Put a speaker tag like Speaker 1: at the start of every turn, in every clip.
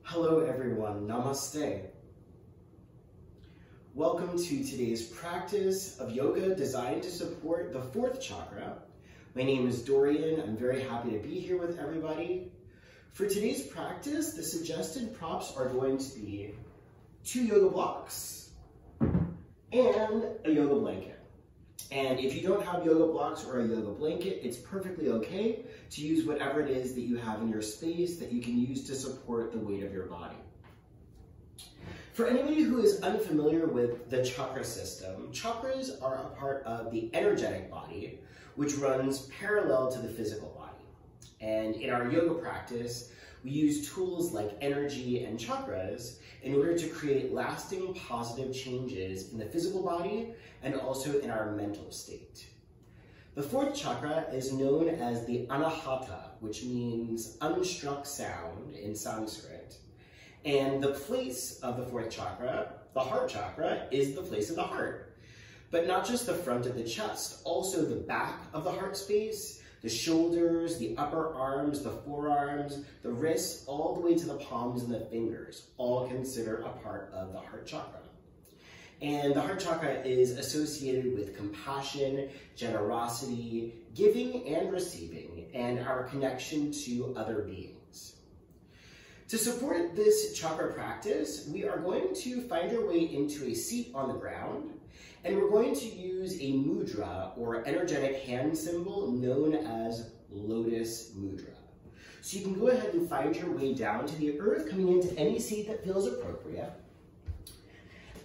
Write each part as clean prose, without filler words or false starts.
Speaker 1: Hello everyone, namaste. Welcome to today's practice of yoga designed to support the fourth chakra. My name is Dorian. I'm very happy to be here with everybody. For today's practice, the suggested props are going to be 2 yoga blocks and a yoga blanket. And if you don't have yoga blocks or a yoga blanket, it's perfectly okay to use whatever it is that you have in your space that you can use to support the weight of your body. For anybody who is unfamiliar with the chakra system, chakras are a part of the energetic body, which runs parallel to the physical body. And in our yoga practice, we use tools like energy and chakras in order to create lasting positive changes in the physical body and also in our mental state. The fourth chakra is known as the anahata, which means unstruck sound in Sanskrit. And the place of the fourth chakra, the heart chakra, is the place of the heart. But not just the front of the chest, also the back of the heart space, the shoulders, the upper arms, the forearms, the wrists, all the way to the palms and the fingers, all consider a part of the heart chakra. And the heart chakra is associated with compassion, generosity, giving and receiving, and our connection to other beings. To support this chakra practice, we are going to find our way into a seat on the ground, and we're going to use a mudra, or energetic hand symbol, known as lotus mudra. So you can go ahead and find your way down to the earth, coming into any seat that feels appropriate.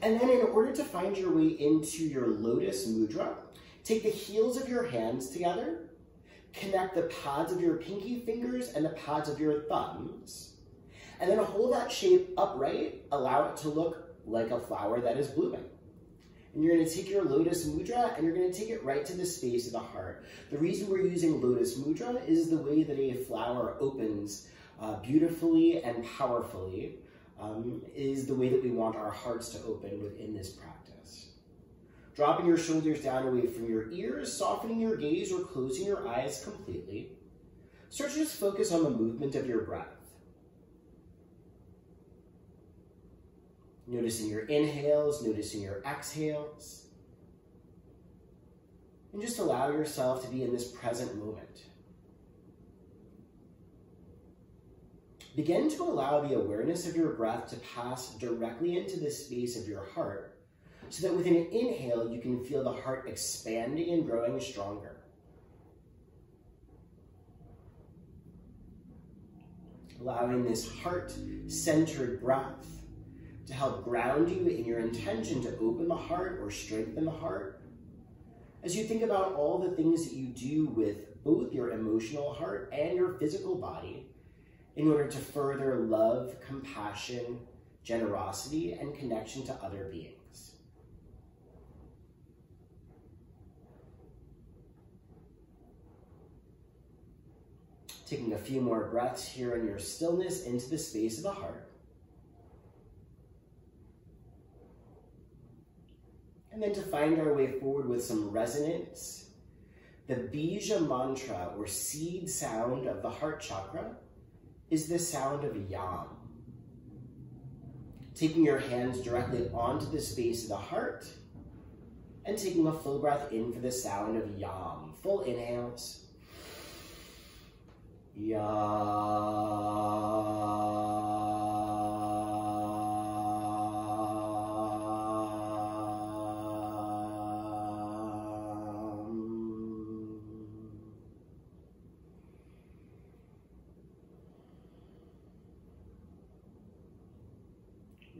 Speaker 1: And then in order to find your way into your lotus mudra, take the heels of your hands together, connect the pads of your pinky fingers and the pads of your thumbs, and then hold that shape upright, allow it to look like a flower that is blooming. And you're going to take your lotus mudra and you're going to take it right to the space of the heart. The reason we're using lotus mudra is the way that a flower opens beautifully and powerfully. Is the way that we want our hearts to open within this practice. Dropping your shoulders down away from your ears, softening your gaze or closing your eyes completely. Start to just focus on the movement of your breath. Noticing your inhales, noticing your exhales. And just allow yourself to be in this present moment. Begin to allow the awareness of your breath to pass directly into the space of your heart, so that with an inhale, you can feel the heart expanding and growing stronger. Allowing this heart-centered breath to help ground you in your intention to open the heart or strengthen the heart. As you think about all the things that you do with both your emotional heart and your physical body, in order to further love, compassion, generosity, and connection to other beings. Taking a few more breaths here in your stillness into the space of the heart. And then to find our way forward with some resonance, the bija mantra, or seed sound of the heart chakra, is the sound of yam. Taking your hands directly onto the space of the heart and taking a full breath in for the sound of yam. Full inhales. Yam.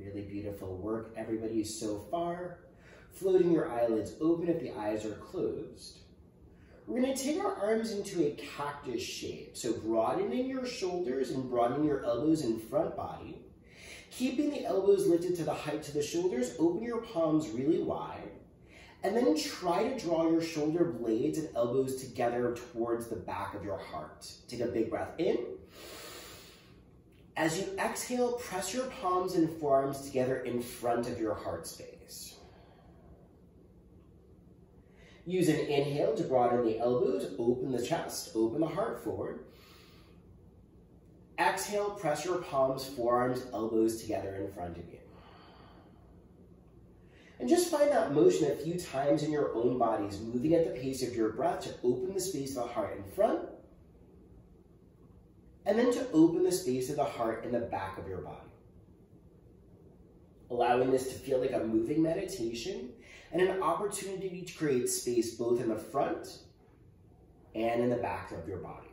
Speaker 1: Really beautiful work, everybody, so far. Floating your eyelids open if the eyes are closed. We're going to take our arms into a cactus shape. So broadening your shoulders and broadening your elbows and front body. Keeping the elbows lifted to the height of the shoulders, open your palms really wide. And then try to draw your shoulder blades and elbows together towards the back of your heart. Take a big breath in. As you exhale, press your palms and forearms together in front of your heart space. Use an inhale to broaden the elbows, open the chest, open the heart forward. exhale, press your palms, forearms, elbows together in front of you. And just find that motion a few times in your own bodies, moving at the pace of your breath to open the space of the heart in front, and then to open the space of the heart in the back of your body. Allowing this to feel like a moving meditation and an opportunity to create space both in the front and in the back of your body.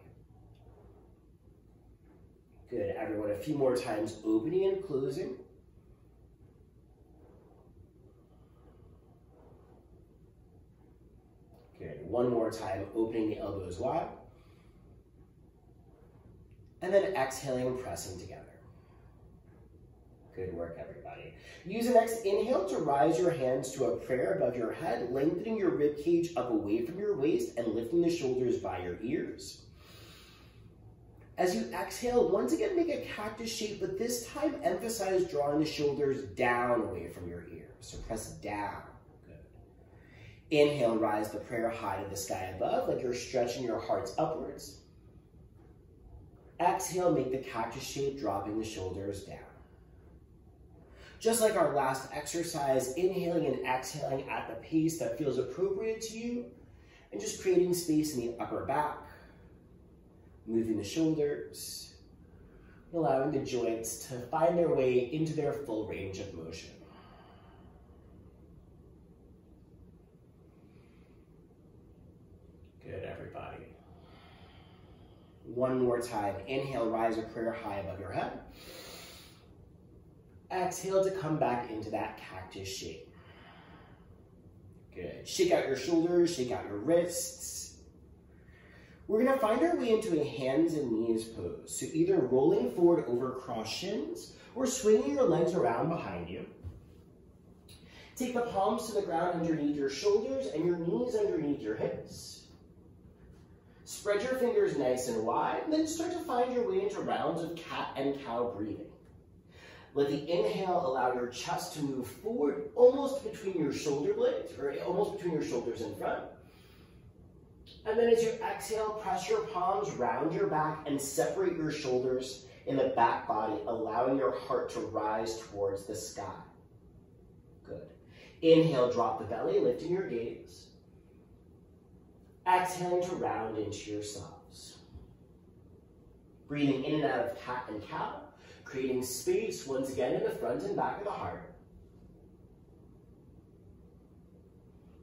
Speaker 1: Good, everyone. A few more times, opening and closing. Good, one more time, opening the elbows wide. And then exhaling and pressing together. Good work, everybody. Use the next inhale to rise your hands to a prayer above your head, lengthening your rib cage up away from your waist and lifting the shoulders by your ears. As you exhale, once again, make a cactus shape, but this time emphasize drawing the shoulders down away from your ears. So press down. Good. Inhale, rise the prayer high to the sky above, like you're stretching your hearts upwards. Exhale, make the cactus shape, dropping the shoulders down. Just like our last exercise, inhaling and exhaling at the pace that feels appropriate to you, and just creating space in the upper back, moving the shoulders, allowing the joints to find their way into their full range of motion. Good, everybody. One more time. Inhale, rise a prayer high above your head. Exhale to come back into that cactus shape. Good. Shake out your shoulders, shake out your wrists. We're going to find our way into a hands and knees pose. So either rolling forward over crossed shins or swinging your legs around behind you. Take the palms to the ground underneath your shoulders and your knees underneath your hips. Spread your fingers nice and wide, and then start to find your way into rounds of cat and cow breathing. Let the inhale allow your chest to move forward almost between your shoulder blades, or almost between your shoulders in front. And then as you exhale, press your palms round your back and separate your shoulders in the back body, allowing your heart to rise towards the sky. Good. Inhale, drop the belly, lifting your gaze. Exhaling to round into yourselves. Breathing in and out of cat and cow, creating space once again in the front and back of the heart.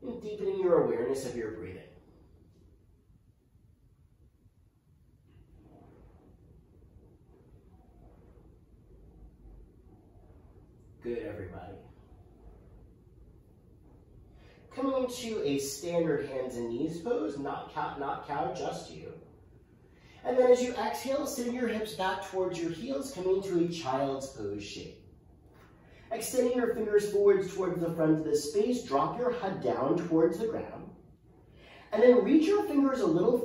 Speaker 1: And deepening your awareness of your breathing. Good, everybody. Coming into a standard hands and knees pose, not cat, not cow, just you. And then as you exhale, send your hips back towards your heels, coming into a child's pose shape. Extending your fingers forwards towards the front of the space, drop your head down towards the ground. And then reach your fingers a little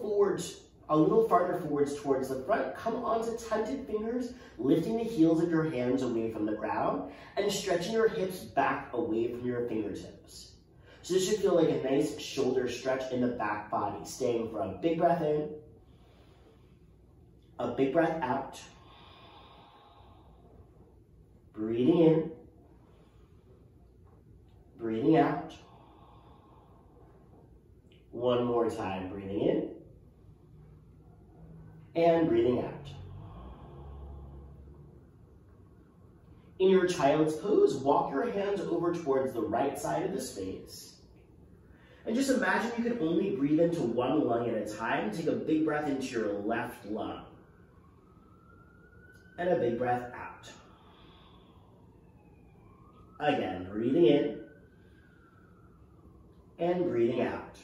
Speaker 1: farther forwards towards the front. Come onto tented fingers, lifting the heels of your hands away from the ground and stretching your hips back away from your fingertips. So this should feel like a nice shoulder stretch in the back body. Staying for a big breath in, a big breath out, breathing in, breathing out. One more time, breathing in and breathing out. In your child's pose, walk your hands over towards the right side of the space. And just imagine you can only breathe into one lung at a time. Take a big breath into your left lung. And a big breath out. Again, breathing in and breathing out.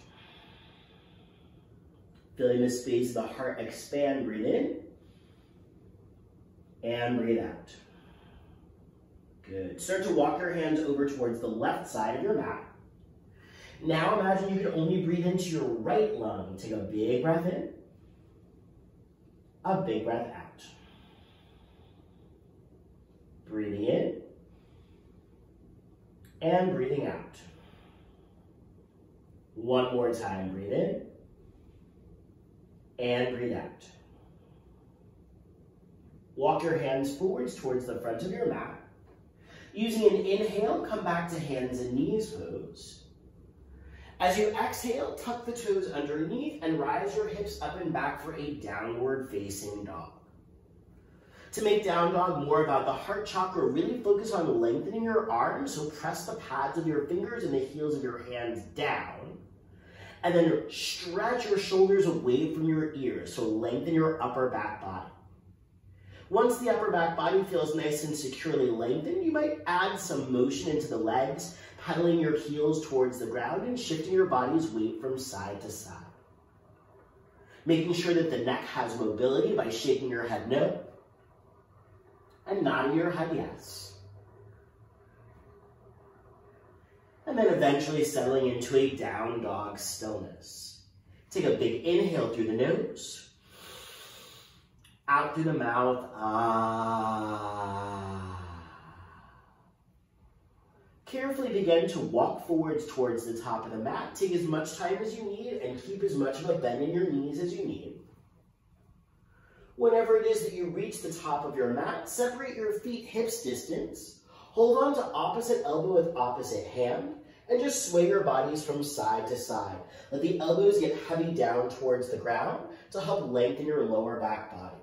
Speaker 1: Feeling the space of the heart expand, breathe in and breathe out. Good. Start to walk your hands over towards the left side of your mat. Now imagine you can only breathe into your right lung. Take a big breath in, a big breath out. Breathing in and breathing out. One more time, breathe in and breathe out. Walk your hands forwards towards the front of your mat. Using an inhale, come back to hands and knees pose. As you exhale, tuck the toes underneath and rise your hips up and back for a downward facing dog. To make down dog more about the heart chakra, really focus on lengthening your arms, so press the pads of your fingers and the heels of your hands down. And then stretch your shoulders away from your ears, so lengthen your upper back body. Once the upper back body feels nice and securely lengthened, you might add some motion into the legs, pedaling your heels towards the ground and shifting your body's weight from side to side. Making sure that the neck has mobility by shaking your head no and nodding your head yes. And then eventually settling into a down dog stillness. Take a big inhale through the nose, out through the mouth, ah. Carefully begin to walk forwards towards the top of the mat. Take as much time as you need and keep as much of a bend in your knees as you need. Whenever it is that you reach the top of your mat, separate your feet hips distance. Hold on to opposite elbow with opposite hand and just sway your bodies from side to side. Let the elbows get heavy down towards the ground to help lengthen your lower back body.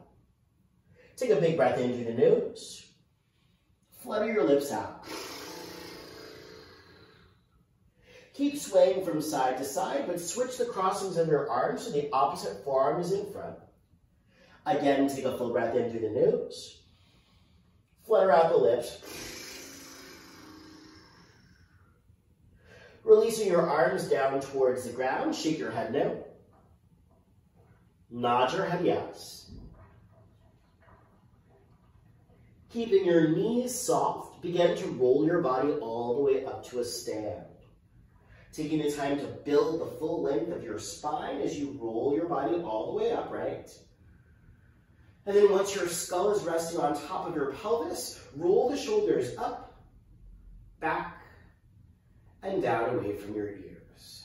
Speaker 1: Take a big breath in through the nose. Flutter your lips out. Keep swaying from side to side, but switch the crossings of your arms so the opposite forearm is in front. Again, take a full breath in through the nose. Flutter out the lips. Releasing your arms down towards the ground, shake your head no. Nod your head yes. Keeping your knees soft, begin to roll your body all the way up to a stand. Taking the time to build the full length of your spine as you roll your body all the way upright. And then once your skull is resting on top of your pelvis, roll the shoulders up, back, and down away from your ears.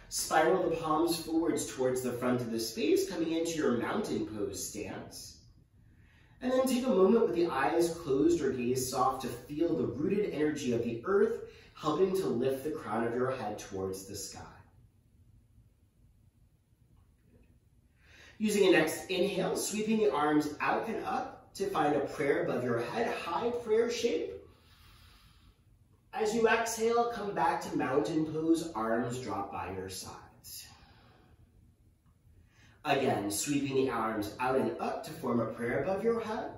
Speaker 1: Spiral the palms forwards towards the front of the space, coming into your mountain pose stance. And then take a moment with the eyes closed or gaze soft to feel the rooted energy of the earth, helping to lift the crown of your head towards the sky. Using a next inhale, sweeping the arms out and up to find a prayer above your head, high prayer shape. As you exhale, come back to mountain pose, arms drop by your sides. Again, sweeping the arms out and up to form a prayer above your head.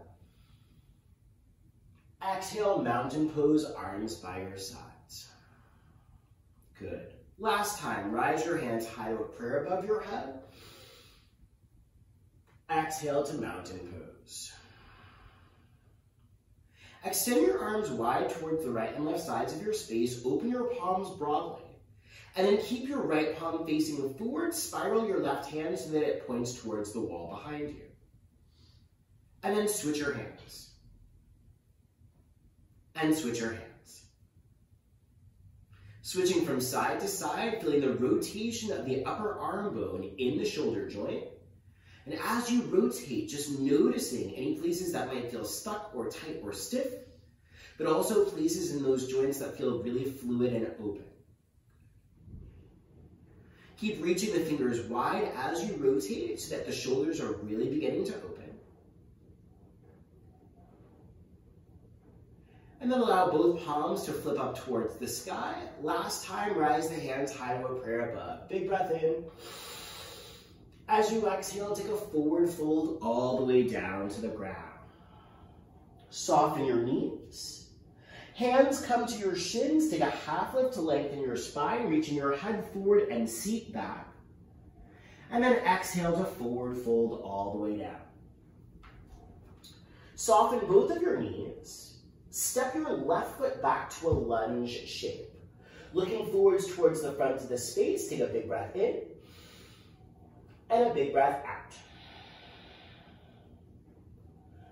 Speaker 1: Exhale, mountain pose, arms by your sides. Good. Last time, rise your hands high to a prayer above your head. Exhale to mountain pose. Extend your arms wide towards the right and left sides of your space. Open your palms broadly. And then keep your right palm facing forward. Spiral your left hand so that it points towards the wall behind you. And then switch your hands. And switch your hands. Switching from side to side, feeling the rotation of the upper arm bone in the shoulder joint. And as you rotate, just noticing any places that might feel stuck or tight or stiff, but also places in those joints that feel really fluid and open. Keep reaching the fingers wide as you rotate so that the shoulders are really beginning to open. And then allow both palms to flip up towards the sky. Last time, rise the hands high to a prayer above. Big breath in. As you exhale, take a forward fold all the way down to the ground. Soften your knees. Hands come to your shins. Take a half lift to lengthen your spine, reaching your head forward and seat back. And then exhale to forward fold all the way down. Soften both of your knees. Step your left foot back to a lunge shape. Looking forwards towards the front of the space, take a big breath in. And a big breath out.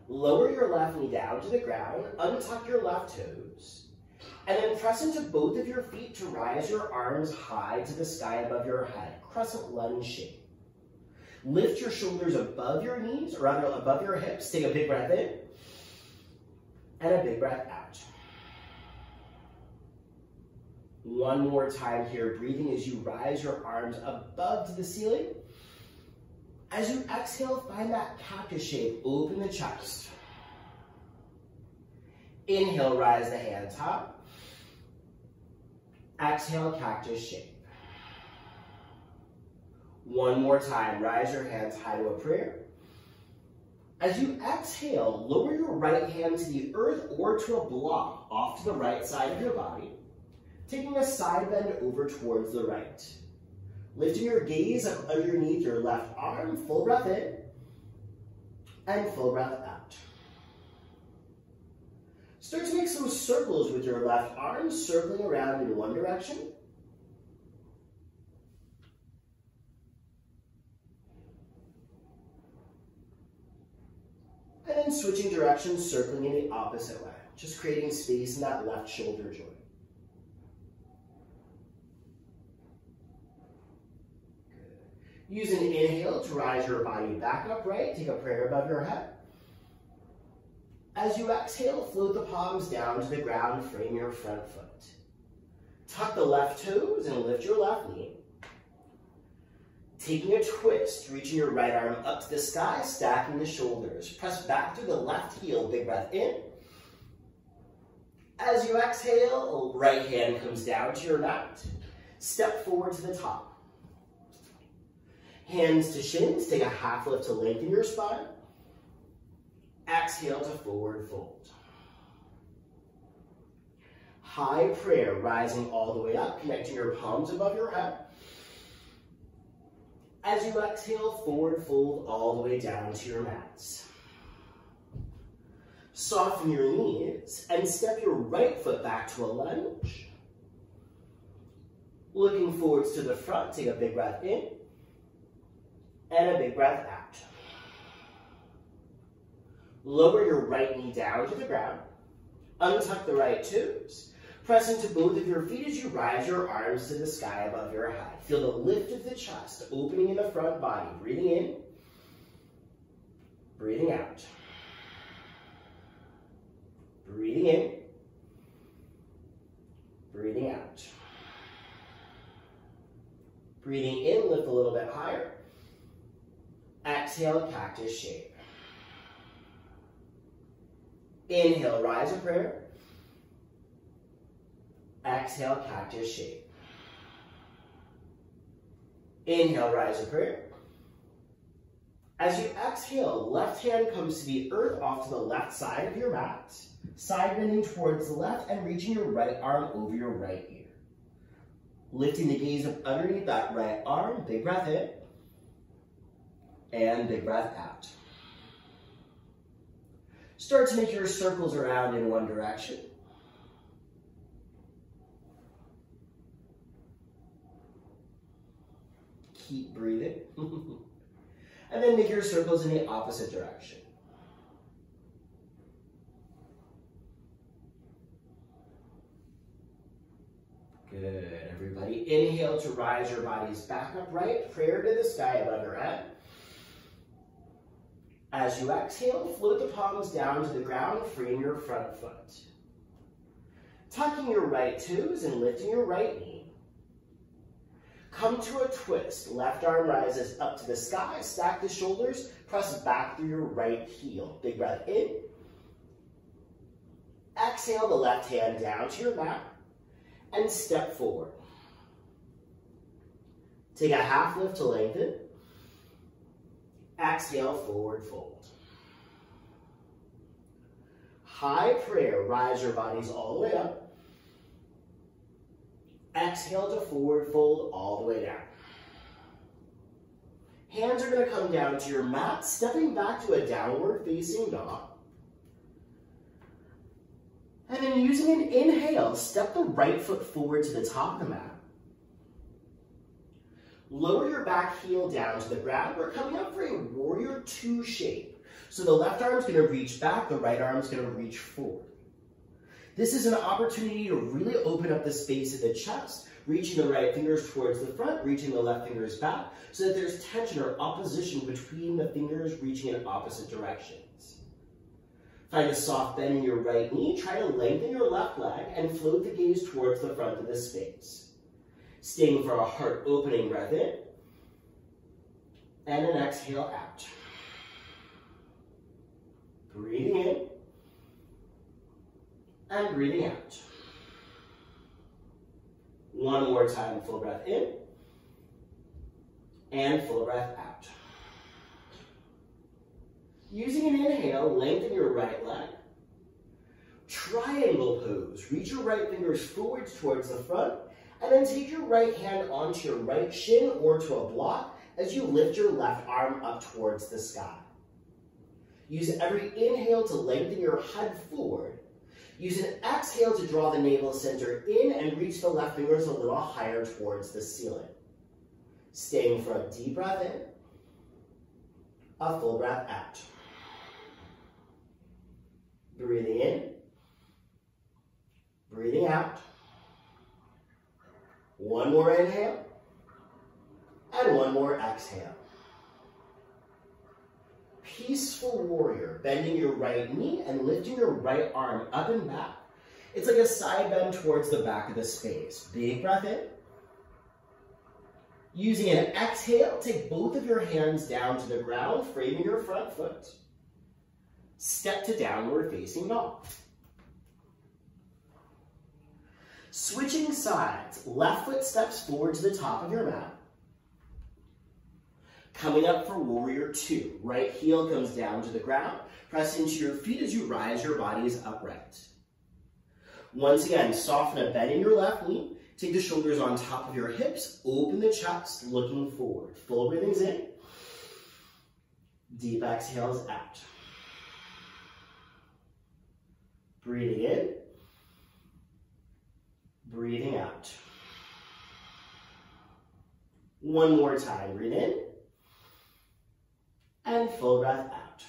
Speaker 1: Lower your left knee down to the ground, untuck your left toes, and then press into both of your feet to rise your arms high to the sky above your head, crescent lunge shape. Lift your shoulders above your knees, or rather above your hips. Take a big breath in, and a big breath out. One more time here, breathing as you rise your arms above to the ceiling. As you exhale, find that cactus shape, open the chest. Inhale, rise the hands up. Exhale, cactus shape. One more time, rise your hands high to a prayer. As you exhale, lower your right hand to the earth or to a block off to the right side of your body, taking a side bend over towards the right. Lifting your gaze up underneath your left arm, full breath in, and full breath out. Start to make some circles with your left arm, circling around in one direction. And then switching directions, circling in the opposite way, just creating space in that left shoulder joint. Use an inhale to rise your body back upright. Take a prayer above your head. As you exhale, float the palms down to the ground, frame your front foot. Tuck the left toes and lift your left knee. Taking a twist, reaching your right arm up to the sky, stacking the shoulders. Press back through the left heel, big breath in. As you exhale, right hand comes down to your mat. Step forward to the top. Hands to shins, take a half lift to lengthen your spine. Exhale to forward fold. High prayer, rising all the way up, connecting your palms above your head. As you exhale, forward fold all the way down to your mats. Soften your knees and step your right foot back to a lunge. Looking forwards to the front, take a big breath in. And a big breath out. Lower your right knee down to the ground. Untuck the right toes. Press into both of your feet as you rise your arms to the sky above your head. Feel the lift of the chest, opening in the front body. Breathing in. Breathing out. Breathing in. Breathing out. Breathing in, lift a little bit higher. Exhale, cactus shape. Inhale, rise a prayer. Exhale, cactus shape. Inhale, rise a prayer. As you exhale, left hand comes to the earth off to the left side of your mat, side bending towards the left and reaching your right arm over your right ear. Lifting the gaze up underneath that right arm, big breath in. And big breath out. Start to make your circles around in one direction. Keep breathing. And then make your circles in the opposite direction. Good, everybody. Inhale to rise your bodies back upright. Prayer to the sky above your head. As you exhale, float the palms down to the ground, frame your front foot. Tucking your right toes and lifting your right knee. Come to a twist. Left arm rises up to the sky. Stack the shoulders. Press back through your right heel. Big breath in. Exhale the left hand down to your mat and step forward. Take a half lift to lengthen. Exhale, forward fold. High prayer, rise your bodies all the way up. Exhale to forward fold all the way down. Hands are going to come down to your mat, stepping back to a downward facing dog. And then using an inhale, step the right foot forward to the top of the mat. Lower your back heel down to the ground. We're coming up for a warrior two shape. So the left arm is going to reach back, the right arm is going to reach forward. This is an opportunity to really open up the space of the chest, reaching the right fingers towards the front, reaching the left fingers back, so that there's tension or opposition between the fingers reaching in opposite directions. Find a soft bend in your right knee. Try to lengthen your left leg and float the gaze towards the front of the space. Staying for a heart opening breath in, and an exhale out. Breathing in, and breathing out. One more time, full breath in, and full breath out. Using an inhale, lengthen your right leg. Triangle pose. Reach your right fingers forwards towards the front, and then take your right hand onto your right shin or to a block as you lift your left arm up towards the sky. Use every inhale to lengthen your head forward. Use an exhale to draw the navel center in and reach the left fingers a little higher towards the ceiling. Staying for a deep breath in, a full breath out. Breathing in, breathing out. One more inhale, and one more exhale. Peaceful warrior, bending your right knee and lifting your right arm up and back. It's like a side bend towards the back of the space. Big breath in. Using an exhale, take both of your hands down to the ground, framing your front foot. Step to downward facing dog. Switching sides, left foot steps forward to the top of your mat. Coming up for warrior two. Right heel comes down to the ground. Press into your feet as you rise your bodies upright. Once again, soften a bend in your left knee. Take the shoulders on top of your hips. Open the chest, looking forward. Full breathings in. Deep exhales out. Breathing in. Breathing out. One more time. Breathe in. And full breath out.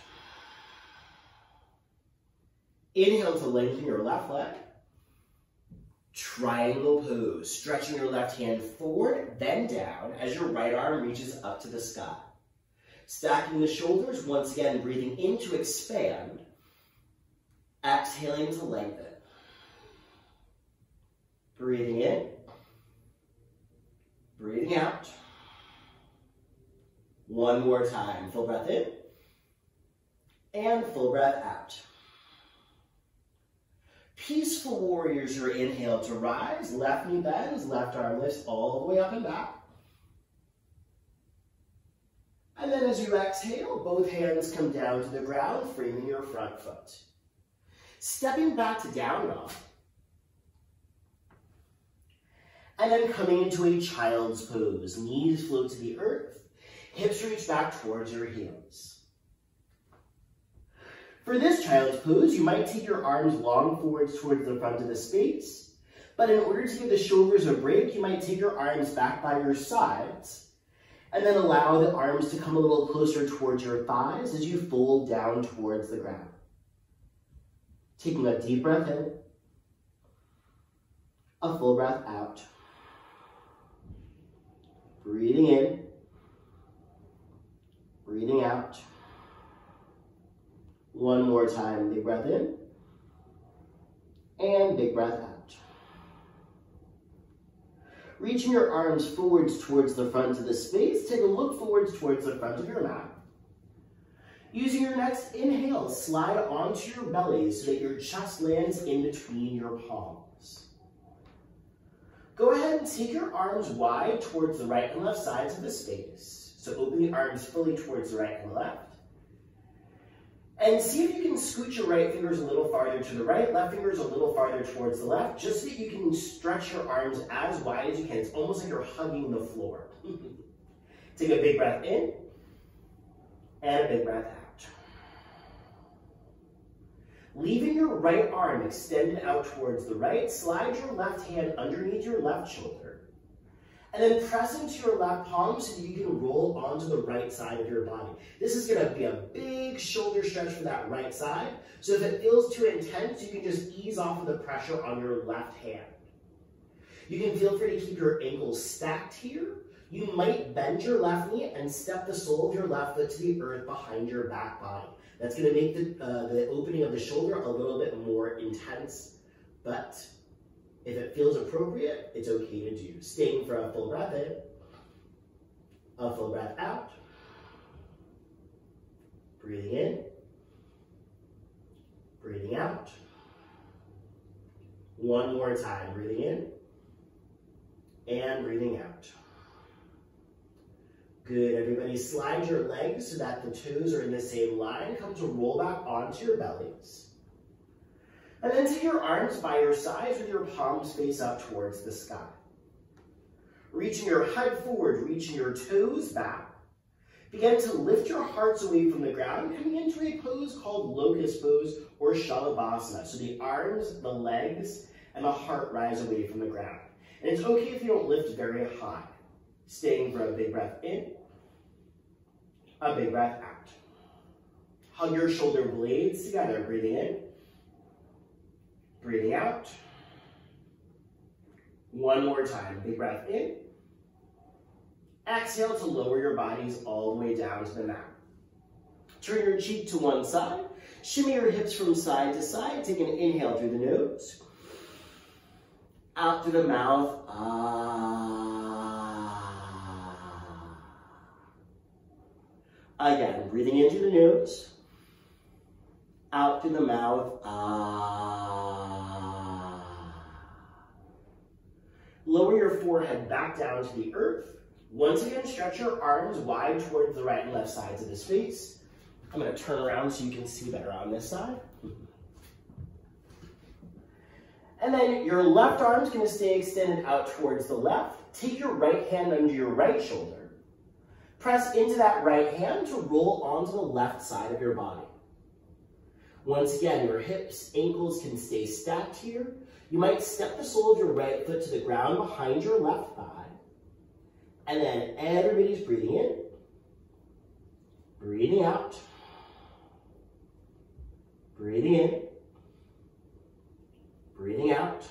Speaker 1: Inhale to lengthen your left leg. Triangle pose, stretching your left hand forward, then down as your right arm reaches up to the sky. Stacking the shoulders, once again breathing in to expand, exhaling to lengthen. Breathing in, breathing out. One more time, full breath in, and full breath out. Peaceful warriors, your inhale to rise, left knee bends, left arm lifts all the way up and back. And then as you exhale, both hands come down to the ground, framing your front foot. Stepping back to down dog. And then coming into a child's pose. Knees float to the earth. Hips reach back towards your heels. For this child's pose, you might take your arms long forwards towards the front of the space, but in order to give the shoulders a break, you might take your arms back by your sides, and then allow the arms to come a little closer towards your thighs as you fold down towards the ground. Taking a deep breath in, a full breath out. Breathing in, breathing out. One more time, big breath in, and big breath out. Reaching your arms forwards towards the front of the space, take a look forwards towards the front of your mat. Using your next inhale, slide onto your belly so that your chest lands in between your palms. Go ahead and take your arms wide towards the right and left sides of the space. So open the arms fully towards the right and left. And see if you can scoot your right fingers a little farther to the right, left fingers a little farther towards the left, just so that you can stretch your arms as wide as you can. It's almost like you're hugging the floor. Take a big breath in, and a big breath out. Leaving your right arm extended out towards the right, slide your left hand underneath your left shoulder, and then press into your left palm so that you can roll onto the right side of your body. This is gonna be a big shoulder stretch for that right side. So if it feels too intense, you can just ease off of the pressure on your left hand. You can feel free to keep your ankles stacked here. You might bend your left knee and step the sole of your left foot to the earth behind your back body. That's going to make the opening of the shoulder a little bit more intense, but if it feels appropriate, it's okay to do. Staying for a full breath in, a full breath out, breathing in, breathing out. One more time, breathing in and breathing out. Good, everybody. Slide your legs so that the toes are in the same line. Come to roll back onto your bellies. And then take your arms by your sides with your palms face up towards the sky. Reaching your head forward, reaching your toes back. Begin to lift your hearts away from the ground, coming into a pose called locust pose or shalabhasana. So the arms, the legs, and the heart rise away from the ground. And it's okay if you don't lift very high. Staying for a big breath in, a big breath out. Hug your shoulder blades together, breathing in, breathing out. One more time, big breath in. Exhale to lower your bodies all the way down to the mat. Turn your cheek to one side, shimmy your hips from side to side. Take an inhale through the nose, out through the mouth, Again, breathing in through the nose, out through the mouth, Lower your forehead back down to the earth. Once again, stretch your arms wide towards the right and left sides of the space. I'm going to turn around so you can see better on this side. And then your left arm's going to stay extended out towards the left. Take your right hand under your right shoulder. Press into that right hand to roll onto the left side of your body. Once again, your hips, ankles can stay stacked here. You might step the sole of your right foot to the ground behind your left thigh. And then everybody's breathing in, breathing out, breathing in, breathing out.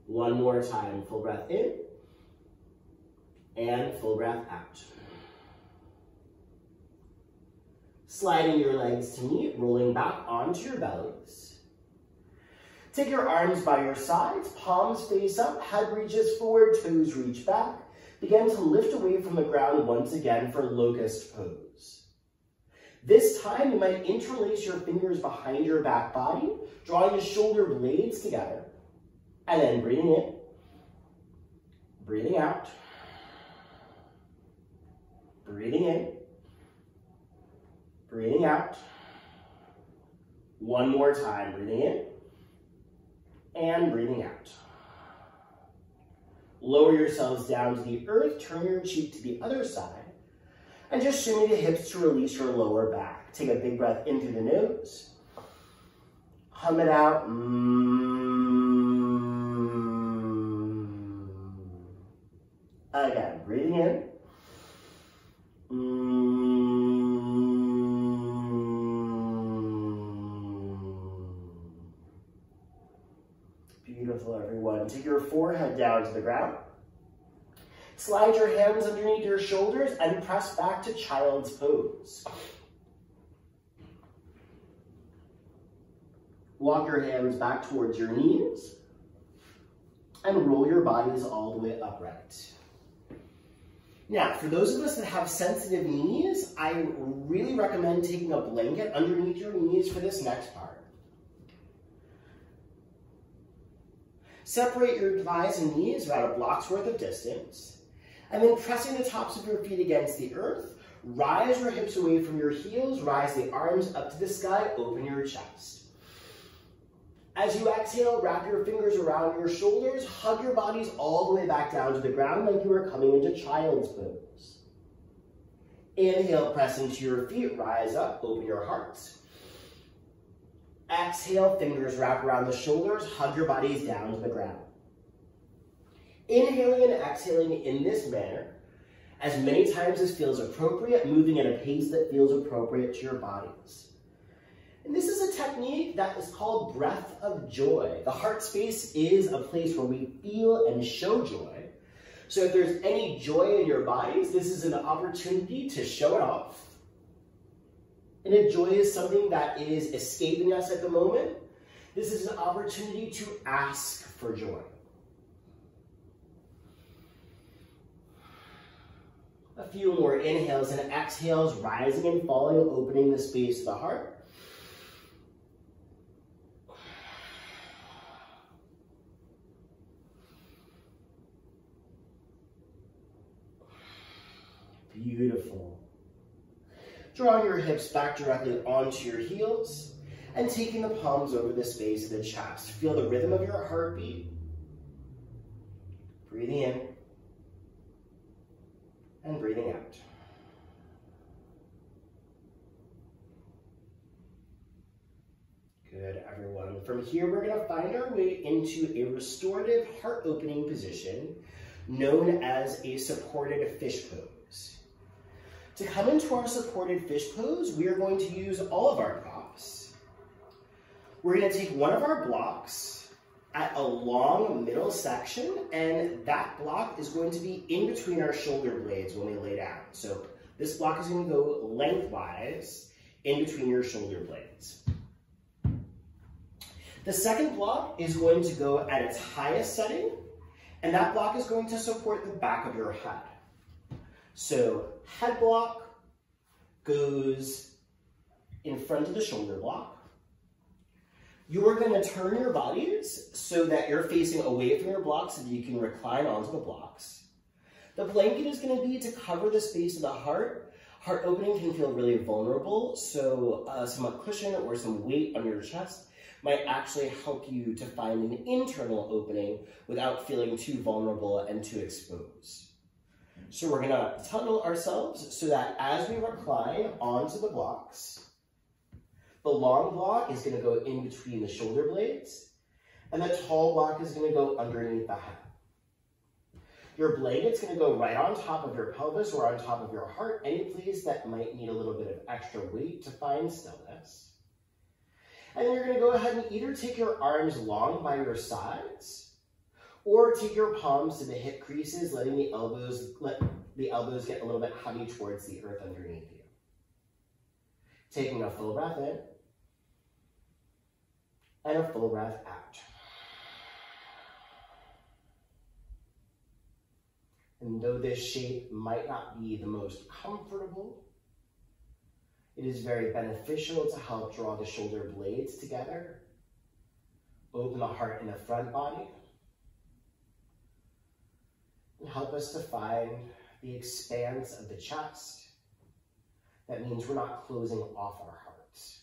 Speaker 1: One more time, full breath in, and full breath out. Sliding your legs to meet, rolling back onto your bellies. Take your arms by your sides, palms face up, head reaches forward, toes reach back. Begin to lift away from the ground once again for locust pose. This time you might interlace your fingers behind your back body, drawing the shoulder blades together. And then breathing in, breathing out, breathing in, breathing out. One more time, breathing in and breathing out. Lower yourselves down to the earth, turn your cheek to the other side, and just shimmy the hips to release your lower back. Take a big breath in through the nose. Hum it out. Again, breathing in. Beautiful, everyone. Take your forehead down to the ground. Slide your hands underneath your shoulders and press back to child's pose. Walk your hands back towards your knees and roll your bodies all the way upright. Now, for those of us that have sensitive knees, I really recommend taking a blanket underneath your knees for this next part. Separate your thighs and knees about a block's worth of distance, and then pressing the tops of your feet against the earth, rise your hips away from your heels, rise the arms up to the sky, open your chest. As you exhale, wrap your fingers around your shoulders, hug your bodies all the way back down to the ground like you are coming into child's pose. Inhale, press into your feet, rise up, open your hearts. Exhale, fingers wrap around the shoulders, hug your bodies down to the ground. Inhaling and exhaling in this manner, as many times as feels appropriate, moving at a pace that feels appropriate to your bodies. And this is a technique that is called breath of joy. The heart space is a place where we feel and show joy. So if there's any joy in your bodies, this is an opportunity to show it off. And if joy is something that is escaping us at the moment, this is an opportunity to ask for joy. A few more inhales and exhales, rising and falling, opening the space of the heart. Beautiful. Drawing your hips back directly onto your heels and taking the palms over the space of the chest. Feel the rhythm of your heartbeat. Breathing in and breathing out. Good, everyone. From here, we're going to find our way into a restorative heart-opening position known as a supported fish pose. To come into our supported fish pose, we are going to use all of our props. We're going to take one of our blocks at a long middle section, and that block is going to be in between our shoulder blades when we lay down. So this block is going to go lengthwise in between your shoulder blades. The second block is going to go at its highest setting, and that block is going to support the back of your head. So head block goes in front of the shoulder block. You are going to turn your bodies so that you're facing away from your blocks so that you can recline onto the blocks. The blanket is going to be to cover the space of the heart. Heart opening can feel really vulnerable, so some cushion or some weight on your chest might actually help you to find an internal opening without feeling too vulnerable and too exposed. So we're going to tunnel ourselves so that as we recline onto the blocks, the long block is going to go in between the shoulder blades, and the tall block is going to go underneath the head. Your blanket's going to go right on top of your pelvis or on top of your heart, any place that might need a little bit of extra weight to find stillness. And then you're going to go ahead and either take your arms long by your sides, or take your palms to the hip creases, letting the elbows get a little bit heavy towards the earth underneath you. Taking a full breath in, and a full breath out. And though this shape might not be the most comfortable, it is very beneficial to help draw the shoulder blades together, open the heart in the front body, and help us to find the expanse of the chest. That means we're not closing off our hearts.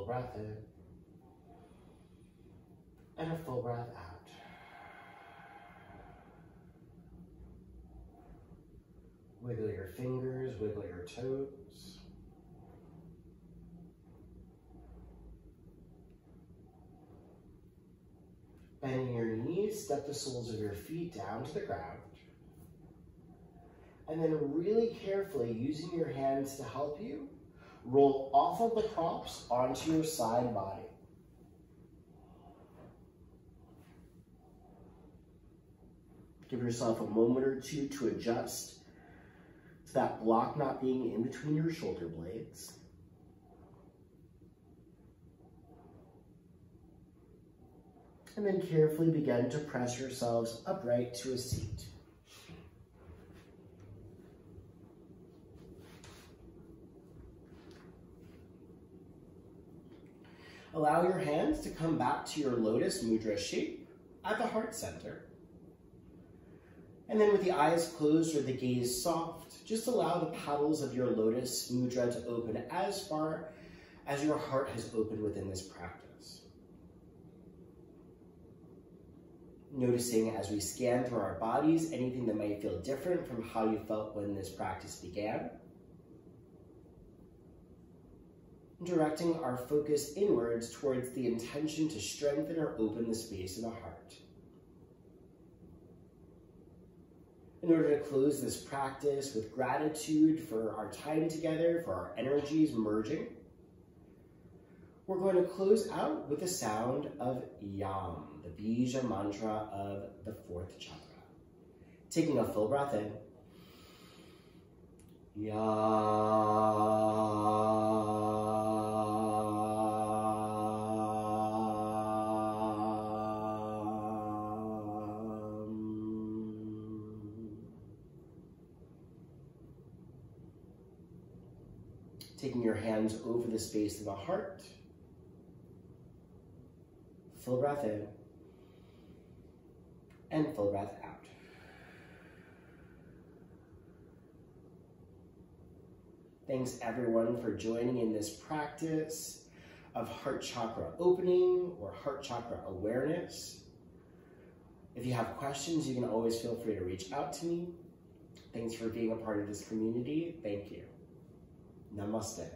Speaker 1: full breath in. And a full breath out. Wiggle your fingers, wiggle your toes. Bending your knees, step the soles of your feet down to the ground. And then really carefully, using your hands to help you, roll off of the props onto your side body. Give yourself a moment or two to adjust to that block not being in between your shoulder blades. And then carefully begin to press yourselves upright to a seat. Allow your hands to come back to your lotus mudra shape at the heart center. And then with the eyes closed or the gaze soft, just allow the petals of your lotus mudra to open as far as your heart has opened within this practice. Noticing as we scan through our bodies, anything that might feel different from how you felt when this practice began. Directing our focus inwards towards the intention to strengthen or open the space in the heart. In order to close this practice with gratitude for our time together, for our energies merging, we're going to close out with the sound of Yam, the Bija mantra of the fourth chakra. Taking a full breath in. Yam. Taking your hands over the space of the heart. Full breath in. And full breath out. Thanks everyone for joining in this practice of heart chakra opening or heart chakra awareness. If you have questions, you can always feel free to reach out to me. Thanks for being a part of this community. Thank you. Namaste.